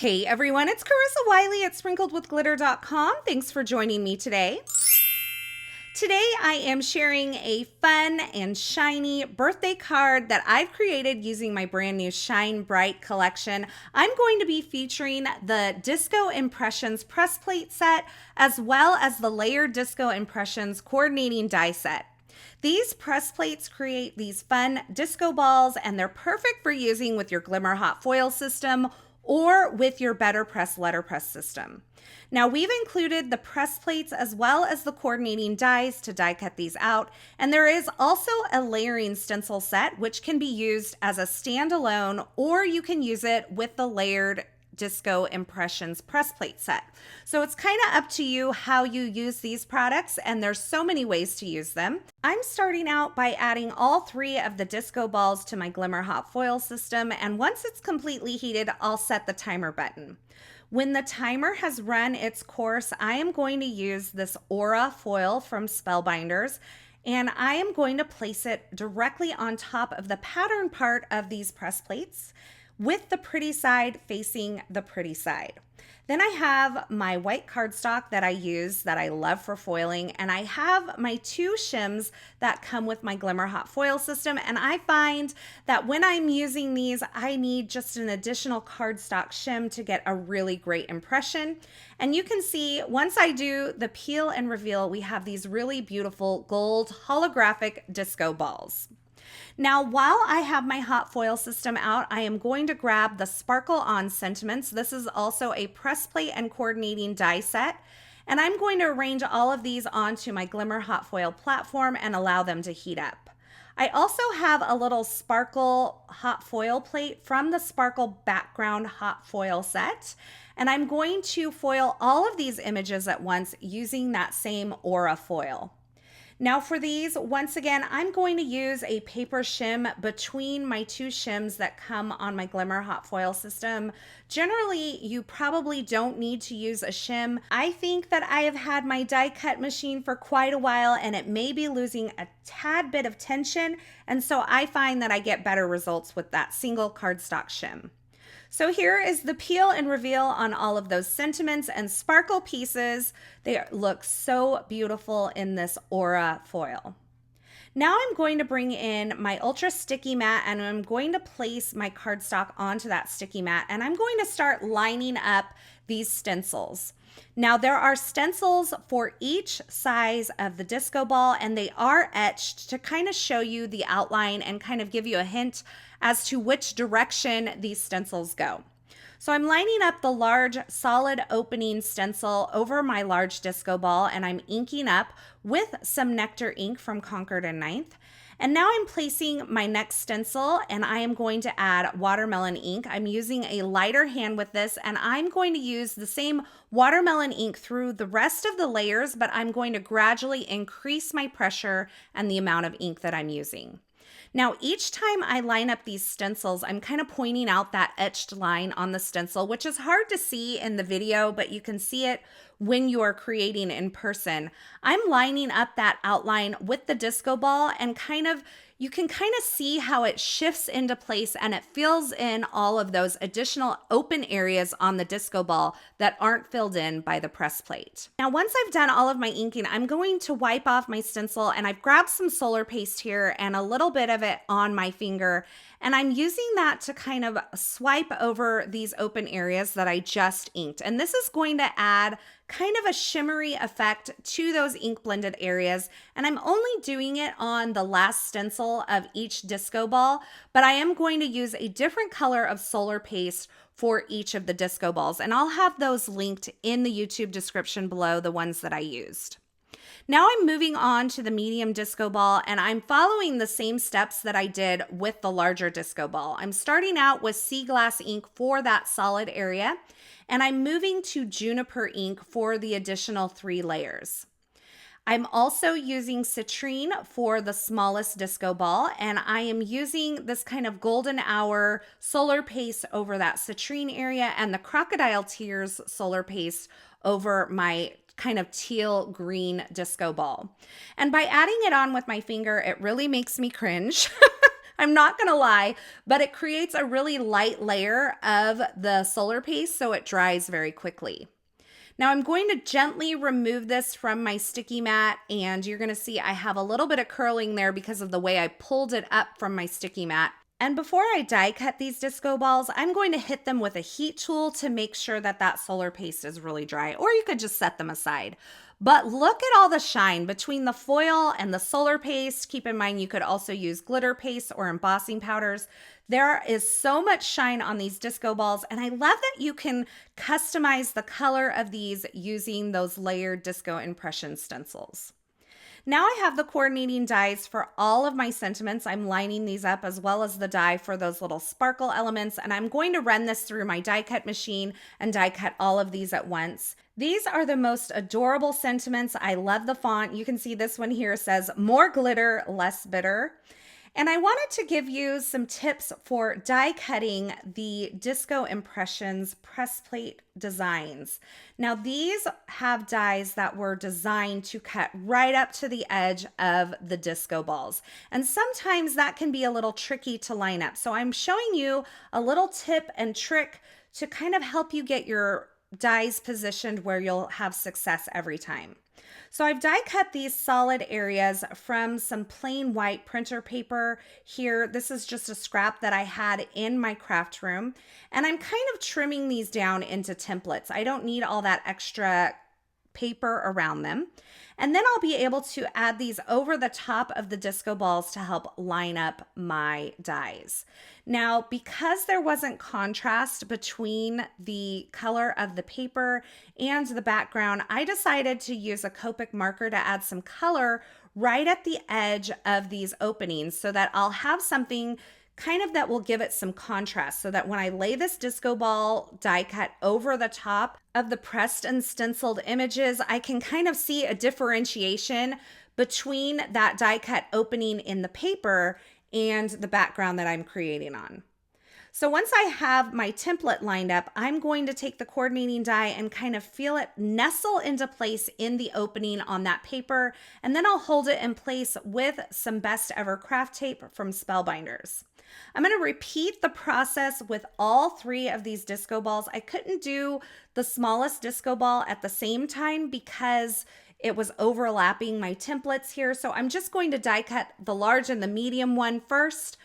Hey everyone, it's Carissa Wiley at sprinkledwithglitter.com. Thanks for joining me today. Today I am sharing a fun and shiny birthday card that I've created using my brand new Shine Bright collection. I'm going to be featuring the Disco Impressions press plate set as well as the Layered Disco Impressions coordinating die set. These press plates create these fun disco balls and they're perfect for using with your Glimmer hot foil system or with your Better Press letterpress system. Now we've included the press plates as well as the coordinating dies to die cut these out, and there is also a layering stencil set which can be used as a standalone or you can use it with the Layered Disco Impressions press plate set. So it's kind of up to you how you use these products, and there's so many ways to use them. I'm starting out by adding all 3 of the disco balls to my Glimmer hot foil system, and once it's completely heated, I'll set the timer button. When the timer has run its course, I am going to use this Aura foil from Spellbinders, and I am going to place it directly on top of the pattern part of these press plates, with the pretty side facing the pretty side. Then I have my white cardstock that I use that I love for foiling, and I have my 2 shims that come with my Glimmer hot foil system, and I find that when I'm using these, I need just an additional cardstock shim to get a really great impression. And you can see once I do the peel and reveal, we have these really beautiful gold holographic disco balls. Now, while I have my hot foil system out, I am going to grab the Sparkle On Sentiments. This is also a press plate and coordinating die set. And I'm going to arrange all of these onto my Glimmer hot foil platform and allow them to heat up. I also have a little sparkle hot foil plate from the Sparkle Background hot foil set. And I'm going to foil all of these images at once using that same Aura foil. Now for these, once again, I'm going to use a paper shim between my 2 shims that come on my Glimmer hot foil system. Generally, you probably don't need to use a shim. I think that I have had my die cut machine for quite a while and it may be losing a tad bit of tension, and so I find that I get better results with that single cardstock shim. So here is the peel and reveal on all of those sentiments and sparkle pieces. They look so beautiful in this Aura foil. Now I'm going to bring in my ultra sticky mat and I'm going to place my cardstock onto that sticky mat, and I'm going to start lining up these stencils. Now there are stencils for each size of the disco ball, and they are etched to kind of show you the outline and kind of give you a hint as to which direction these stencils go. So I'm lining up the large solid opening stencil over my large disco ball, and I'm inking up with some Nectar ink from Concord and Ninth. And now I'm placing my next stencil, and I am going to add watermelon ink. I'm using a lighter hand with this, and I'm going to use the same watermelon ink through the rest of the layers, but I'm going to gradually increase my pressure and the amount of ink that I'm using. Now, each time I line up these stencils, I'm kind of pointing out that etched line on the stencil, which is hard to see in the video, but you can see it when you are creating in person. I'm lining up that outline with the disco ball, and you can kind of see how it shifts into place and it fills in all of those additional open areas on the disco ball that aren't filled in by the press plate. Now, once I've done all of my inking, I'm going to wipe off my stencil, and I've grabbed some solar paste here and a little bit of it on my finger, and I'm using that to kind of swipe over these open areas that I just inked. And this is going to add kind of a shimmery effect to those ink blended areas. And I'm only doing it on the last stencil of each disco ball, but I am going to use a different color of solar paste for each of the disco balls. And I'll have those linked in the YouTube description below, the ones that I used. Now I'm moving on to the medium disco ball, and I'm following the same steps that I did with the larger disco ball. I'm starting out with sea glass ink for that solid area, and I'm moving to juniper ink for the additional 3 layers. I'm also using citrine for the smallest disco ball, and I am using this kind of golden hour solar paste over that citrine area and the crocodile tears solar paste over my kind of teal green disco ball. And by adding it on with my finger, it really makes me cringe. I'm not gonna lie, but it creates a really light layer of the solar paste so it dries very quickly. Now I'm going to gently remove this from my sticky mat, and you're gonna see I have a little bit of curling there because of the way I pulled it up from my sticky mat. And before I die cut these disco balls, I'm going to hit them with a heat tool to make sure that that solar paste is really dry, or you could just set them aside. But look at all the shine between the foil and the solar paste. Keep in mind, you could also use glitter paste or embossing powders. There is so much shine on these disco balls, and I love that you can customize the color of these using those layered disco impression stencils. Now I have the coordinating dies for all of my sentiments. I'm lining these up as well as the die for those little sparkle elements, and I'm going to run this through my die cut machine and die cut all of these at once. These are the most adorable sentiments. I love the font. You can see this one here says more glitter, less bitter. And I wanted to give you some tips for die cutting the Disco Impressions press plate designs. Now these have dies that were designed to cut right up to the edge of the disco balls. And sometimes that can be a little tricky to line up. So I'm showing you a little tip and trick to kind of help you get your dies positioned where you'll have success every time. So I've die cut these solid areas from some plain white printer paper here. This is just a scrap that I had in my craft room, and I'm kind of trimming these down into templates. I don't need all that extra paper around them. And then I'll be able to add these over the top of the disco balls to help line up my dies. Now, because there wasn't contrast between the color of the paper and the background, I decided to use a Copic marker to add some color right at the edge of these openings so that I'll have something kind of that will give it some contrast, so that when I lay this disco ball die cut over the top of the pressed and stenciled images, I can kind of see a differentiation between that die cut opening in the paper and the background that I'm creating on. So once I have my template lined up, I'm going to take the coordinating die and kind of feel it nestle into place in the opening on that paper, and then I'll hold it in place with some Best Ever craft tape from Spellbinders. I'm going to repeat the process with all three of these disco balls. I couldn't do the smallest disco ball at the same time because it was overlapping my templates here. So I'm just going to die cut the large and the medium one first,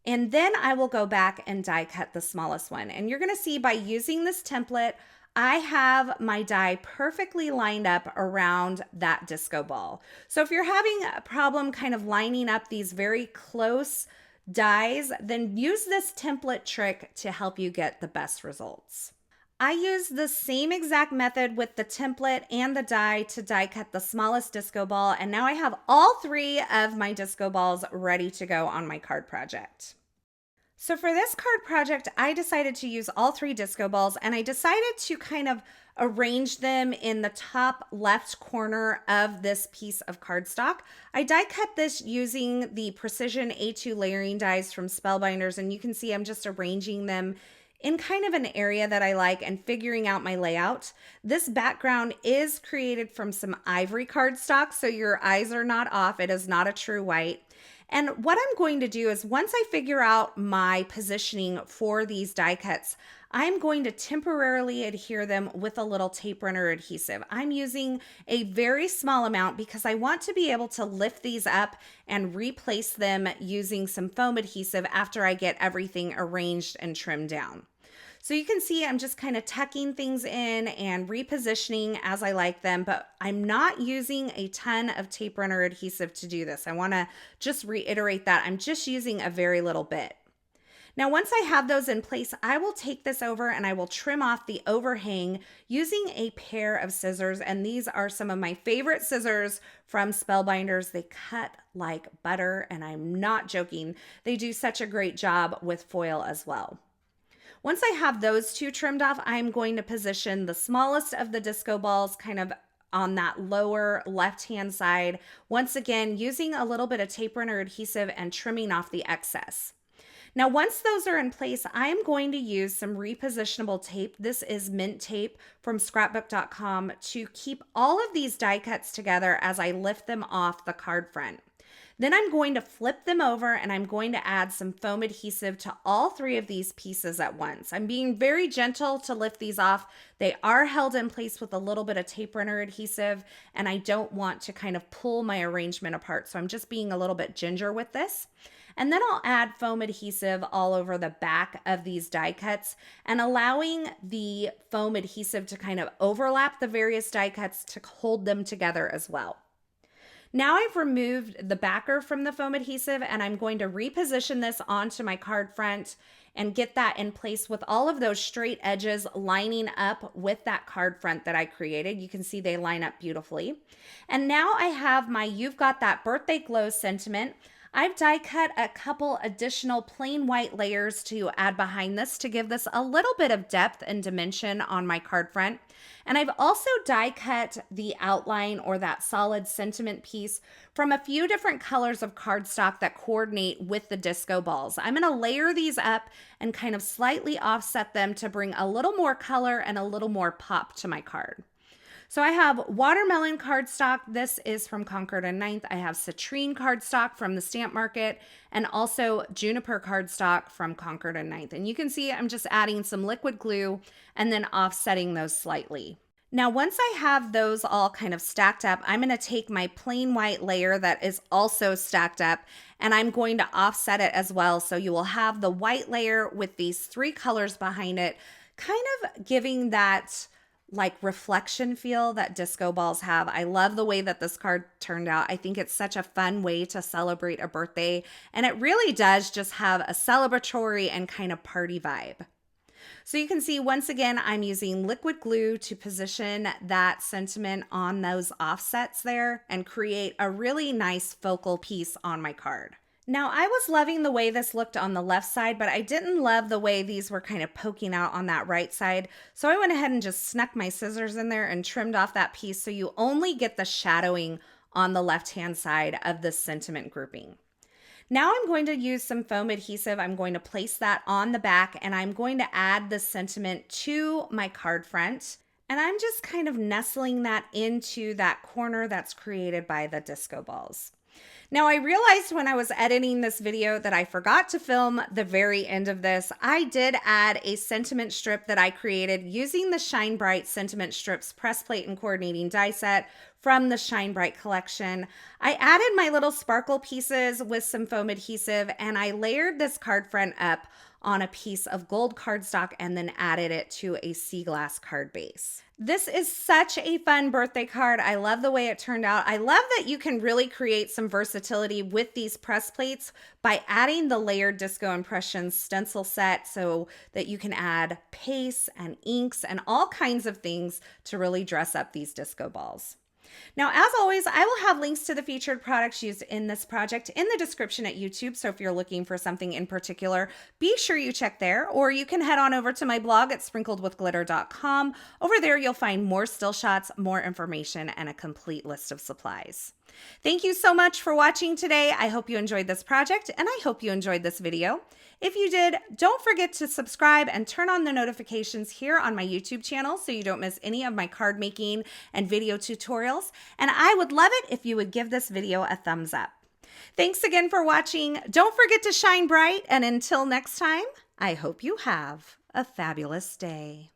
and then I will go back and die cut the smallest one. And you're going to see by using this template, I have my die perfectly lined up around that disco ball. So if you're having a problem kind of lining up these very close dies, then use this template trick to help you get the best results. I use the same exact method with the template and the die to die cut the smallest disco ball, and now I have all three of my disco balls ready to go on my card project. So for this card project, I decided to use all three disco balls, and I decided to kind of arrange them in the top left corner of this piece of cardstock. I die cut this using the Precision A2 layering dies from Spellbinders, and you can see I'm just arranging them in kind of an area that I like and figuring out my layout. This background is created from some ivory cardstock, so your eyes are not off. It is not a true white. And what I'm going to do is once I figure out my positioning for these die cuts, I'm going to temporarily adhere them with a little tape runner adhesive. I'm using a very small amount because I want to be able to lift these up and replace them using some foam adhesive after I get everything arranged and trimmed down. So you can see I'm just kind of tucking things in and repositioning as I like them, but I'm not using a ton of tape runner adhesive to do this. I want to just reiterate that I'm just using a very little bit. Now, once I have those in place, I will take this over and I will trim off the overhang using a pair of scissors. And these are some of my favorite scissors from Spellbinders. They cut like butter, and I'm not joking. They do such a great job with foil as well. Once I have those two trimmed off, I'm going to position the smallest of the disco balls kind of on that lower left-hand side. Once again, using a little bit of tape runner adhesive and trimming off the excess. Now, once those are in place, I'm going to use some repositionable tape. This is mint tape from scrapbook.com to keep all of these die cuts together as I lift them off the card front. Then I'm going to flip them over and I'm going to add some foam adhesive to all 3 of these pieces at once. I'm being very gentle to lift these off. They are held in place with a little bit of tape runner adhesive, and I don't want to kind of pull my arrangement apart. So I'm just being a little bit ginger with this. And then I'll add foam adhesive all over the back of these die cuts and allowing the foam adhesive to kind of overlap the various die cuts to hold them together as well. Now I've removed the backer from the foam adhesive and I'm going to reposition this onto my card front and get that in place with all of those straight edges lining up with that card front that I created. You can see they line up beautifully. And now I have my You've Got That Birthday Glow sentiment. I've die cut a couple additional plain white layers to add behind this to give this a little bit of depth and dimension on my card front. And I've also die cut the outline or that solid sentiment piece from a few different colors of cardstock that coordinate with the disco balls. I'm going to layer these up and kind of slightly offset them to bring a little more color and a little more pop to my card. So I have watermelon cardstock. This is from Concord and Ninth. I have citrine cardstock from the Stamp Market and also juniper cardstock from Concord and Ninth. And you can see I'm just adding some liquid glue and then offsetting those slightly. Now, once I have those all kind of stacked up, I'm going to take my plain white layer that is also stacked up and I'm going to offset it as well. So you will have the white layer with these 3 colors behind it, kind of giving that like reflection feel that disco balls have. I love the way that this card turned out. I think it's such a fun way to celebrate a birthday, and it really does just have a celebratory and kind of party vibe. So you can see once again, I'm using liquid glue to position that sentiment on those offsets there and create a really nice focal piece on my card. Now, I was loving the way this looked on the left side, but I didn't love the way these were kind of poking out on that right side. So I went ahead and just snuck my scissors in there and trimmed off that piece so you only get the shadowing on the left-hand side of this sentiment grouping. Now I'm going to use some foam adhesive. I'm going to place that on the back and I'm going to add the sentiment to my card front. And I'm just kind of nestling that into that corner that's created by the disco balls. Now, I realized when I was editing this video that I forgot to film the very end of this. I did add a sentiment strip that I created using the Shine Bright Sentiment Strips press plate and coordinating die set from the Shine Bright collection. I added my little sparkle pieces with some foam adhesive and I layered this card front up on a piece of gold cardstock and then added it to a sea glass card base. This is such a fun birthday card. I love the way it turned out. I love that you can really create some versatility with these press plates by adding the layered Disco Impressions stencil set so that you can add paste and inks and all kinds of things to really dress up these disco balls. Now, as always, I will have links to the featured products used in this project in the description at YouTube. So if you're looking for something in particular, be sure you check there, or you can head on over to my blog at sprinkledwithglitter.com. Over there, you'll find more still shots, more information, and a complete list of supplies. Thank you so much for watching today. I hope you enjoyed this project, and I hope you enjoyed this video. If you did, don't forget to subscribe and turn on the notifications here on my YouTube channel so you don't miss any of my card making and video tutorials. And I would love it if you would give this video a thumbs up. Thanks again for watching. Don't forget to shine bright, and until next time, I hope you have a fabulous day.